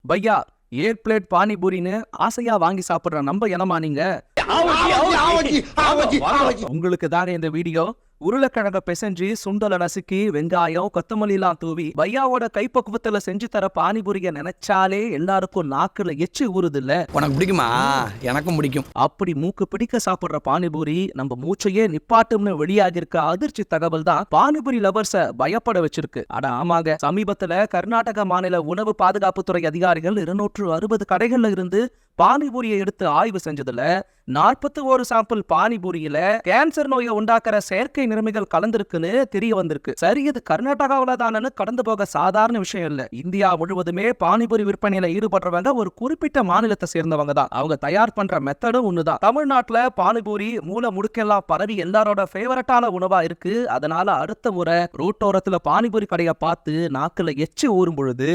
பையா 8 plate பானிபூரின்னு ஆசையா வாங்கி சாப்பிடுற நம்ம இனமா நீங்க? உங்களுக்கு தானே இந்த வீடியோ. உருளைக்கிழங்க பிசைஞ்சு சுண்டலை நசுக்கி வெங்காயம் கொத்தமல்லி எல்லாம் தூவி பையாவோட கைப்பக்குவத்துல செஞ்சு தர பானிபூரிய நினைச்சாலே எல்லாருக்கும் நாக்குல எச்சி ஊறுது இல்ல? உனக்கு பிடிக்குமா? எனக்கும் பிடிக்கும். அப்படி மூக்கு பிடிக்க சாப்பிடுற பானிபூரி நம்ம மூச்சையே நிப்பாட்டும்னு வெளியாகி இருக்க அதிர்ச்சி தகவல் தான் பானிபூரி லவர்ஸ பயப்பட வச்சிருக்கு. அட ஆமாங்க, சமீபத்துல கர்நாடக மாநில உணவு பாதுகாப்புத்துறை அதிகாரிகள் 260 கடைகள்ல இருந்து பானிபூரியை எடுத்து ஆய்வு செஞ்சதுல 41 சாம்பிள் பானிபூரியில கேன்சர் நோயை உண்டாக்குற செயற்கை நிறமிகள் கலந்திருக்குன்னு தெரிய வந்திருக்கு. சரி, இது கர்நாடகாவில தானு கடந்து போக சாதாரண விஷயம் இல்ல. இந்தியா முழுவதுமே பானிபூரி விற்பனையில ஈடுபடுறவங்க ஒரு குறிப்பிட்ட மாநிலத்தை சேர்ந்தவங்க தான். அவங்க தயார் பண்ற மெத்தடும் ஒண்ணுதான். தமிழ்நாட்டுல பானிபூரி மூல முடுக்கெல்லாம் பரவி எல்லாரோட ஃபேவரட்டான உணவா இருக்கு. அதனால அடுத்த முறை ரோட்டோரத்துல பானிபூரி கடையை பார்த்து நாக்குல எச்சி ஊறும் பொழுது